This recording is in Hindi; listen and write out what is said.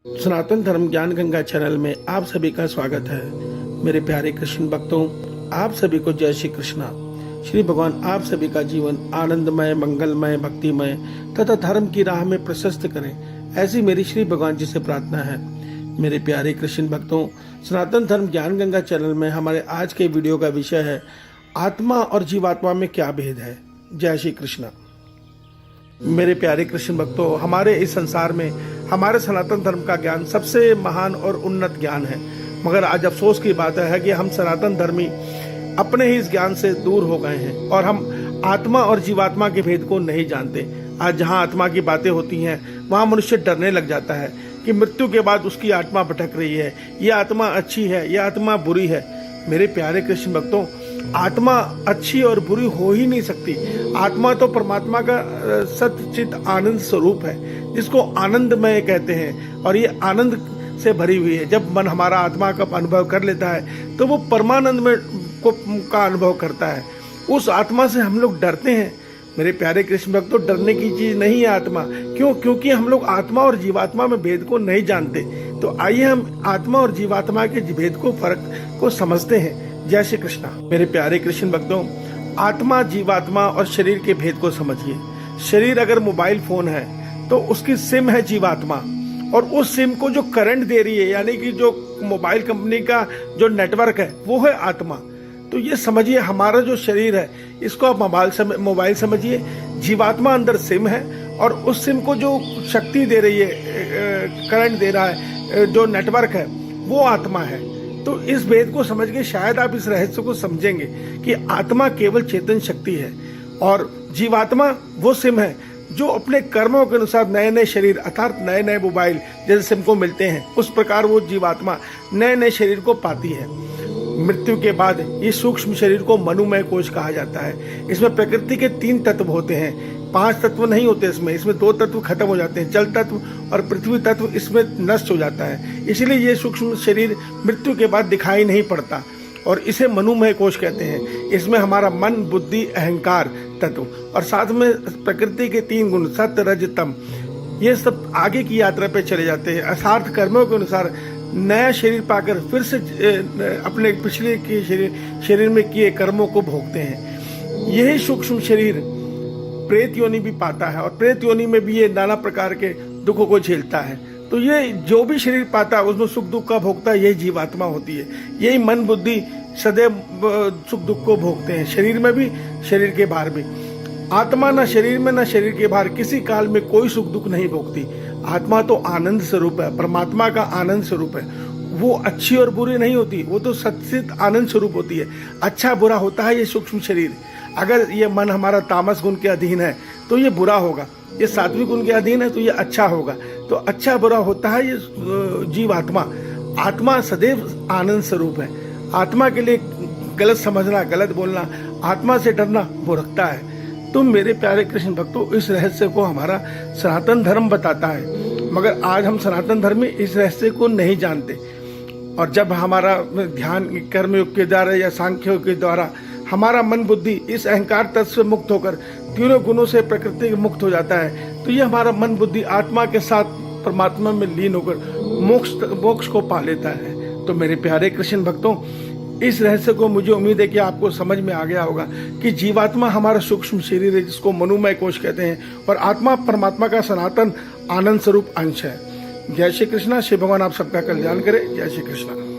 सनातन धर्म ज्ञान गंगा चैनल में आप सभी का स्वागत है। मेरे प्यारे कृष्ण भक्तों, आप सभी को जय श्री कृष्णा। श्री भगवान आप सभी का जीवन आनंदमय, मंगलमय, भक्तिमय तथा धर्म की राह में प्रशस्त करें, ऐसी मेरी श्री भगवान जी से प्रार्थना है। मेरे प्यारे कृष्ण भक्तों, सनातन धर्म ज्ञान गंगा चैनल में हमारे आज के वीडियो का विषय है आत्मा और जीवात्मा में क्या भेद है। जय श्री कृष्णा। मेरे प्यारे कृष्ण भक्तों, हमारे इस संसार में हमारे सनातन धर्म का ज्ञान सबसे महान और उन्नत ज्ञान है, मगर आज अफसोस की बात है कि हम सनातन धर्मी अपने ही इस ज्ञान से दूर हो गए हैं और हम आत्मा और जीवात्मा के भेद को नहीं जानते। आज जहाँ आत्मा की बातें होती हैं वहाँ मनुष्य डरने लग जाता है कि मृत्यु के बाद उसकी आत्मा भटक रही है, यह आत्मा अच्छी है, यह आत्मा बुरी है। मेरे प्यारे कृष्ण भक्तों, आत्मा अच्छी और बुरी हो ही नहीं सकती। आत्मा तो परमात्मा का सच्चित आनंद स्वरूप है, जिसको आनंदमय कहते हैं, और ये आनंद से भरी हुई है। जब मन हमारा आत्मा का अनुभव कर लेता है तो वो परमानंद में का अनुभव करता है। उस आत्मा से हम लोग डरते हैं। मेरे प्यारे कृष्ण भक्तों, डरने की चीज नहीं है आत्मा। क्यों? क्योंकि हम लोग आत्मा और जीवात्मा में भेद को नहीं जानते। तो आइए हम आत्मा और जीवात्मा के भेद को, फर्क को समझते हैं। जय श्री कृष्णा। मेरे प्यारे कृष्ण भक्तों, आत्मा, जीवात्मा और शरीर के भेद को समझिए। शरीर अगर मोबाइल फोन है तो उसकी सिम है जीवात्मा, और उस सिम को जो करंट दे रही है, यानी कि जो मोबाइल कंपनी का जो नेटवर्क है, वो है आत्मा। तो ये समझिए, हमारा जो शरीर है इसको आप मोबाइल समझिए। जीवात्मा अंदर सिम है, और उस सिम को जो शक्ति दे रही है, करंट दे रहा है, जो नेटवर्क है, वो आत्मा है। तो इस भेद को समझ के शायद आप इस रहस्य को समझेंगे कि आत्मा केवल चेतन शक्ति है, और जीवात्मा वो सिम है जो अपने कर्मों के अनुसार नए नए शरीर अर्थात नए नए मोबाइल जैसे सिम को मिलते हैं, उस प्रकार वो जीवात्मा नए नए शरीर को पाती है। मृत्यु के बाद ये सूक्ष्म शरीर को मनोमय कोश कहा जाता है। इसमें प्रकृति के 3 तत्व होते हैं, 5 तत्व नहीं होते। इसमें 2 तत्व खत्म हो जाते हैं, जल तत्व और पृथ्वी तत्व इसमें नष्ट हो जाता है। इसलिए ये सूक्ष्म शरीर मृत्यु के बाद दिखाई नहीं पड़ता, और इसे मनोमय कोश कहते हैं। इसमें हमारा मन, बुद्धि, अहंकार तत्व और साथ में प्रकृति के 3 गुण सत्य, रज, तम, ये सब आगे की यात्रा पे चले जाते हैं। अर्थात कर्मों के अनुसार नया शरीर पाकर फिर से अपने पिछले के शरीर में किए कर्मों को भोगते हैं। यही सूक्ष्म शरीर प्रेत योनि भी पाता है, और प्रेत योनि में भी ये नाना प्रकार के दुखों को झेलता है। तो ये जो भी शरीर पाता है उसमें सुख दुख का भोगता यही जीवात्मा होती है। यही मन, बुद्धि सदैव सुख दुख को भोगते हैं, शरीर में भी, शरीर के बाहर भी। आत्मा न शरीर में न शरीर के बाहर किसी काल में कोई सुख दुख नहीं भोगती। आत्मा तो आनंद स्वरूप है, परमात्मा का आनंद स्वरूप है। वो अच्छी और बुरी नहीं होती, वो तो सच्चित आनंद स्वरूप होती है। अच्छा बुरा होता है ये सूक्ष्म शरीर। अगर ये मन हमारा तामस गुण के अधीन है तो ये बुरा होगा, ये सात्विक गुण के अधीन है तो ये अच्छा होगा। तो अच्छा बुरा होता है ये जीवात्मा। आत्मा सदैव आनंद स्वरूप है। आत्मा के लिए गलत समझना, गलत बोलना, आत्मा से डरना मूर्खता है। तो मेरे प्यारे कृष्ण भक्तों, इस रहस्य को हमारा सनातन धर्म बताता है, मगर आज हम सनातन धर्म में इस रहस्य को नहीं जानते। और जब हमारा ध्यान कर्मयोग के द्वारा या सांख्य योग के द्वारा हमारा मन, बुद्धि इस अहंकार तत्व से मुक्त होकर तीनों गुणों से प्रकृति मुक्त हो जाता है, तो ये हमारा मन, बुद्धि आत्मा के साथ परमात्मा में लीन होकर मोक्ष को पा लेता है। तो मेरे प्यारे कृष्ण भक्तों, इस रहस्य को मुझे उम्मीद है कि आपको समझ में आ गया होगा कि जीवात्मा हमारा सूक्ष्म शरीर है, जिसको मनोमय कोश कहते हैं, और आत्मा परमात्मा का सनातन आनंद स्वरूप अंश है। जय श्री कृष्णा। शिव भगवान आप सबका कल्याण करे। जय श्री कृष्णा।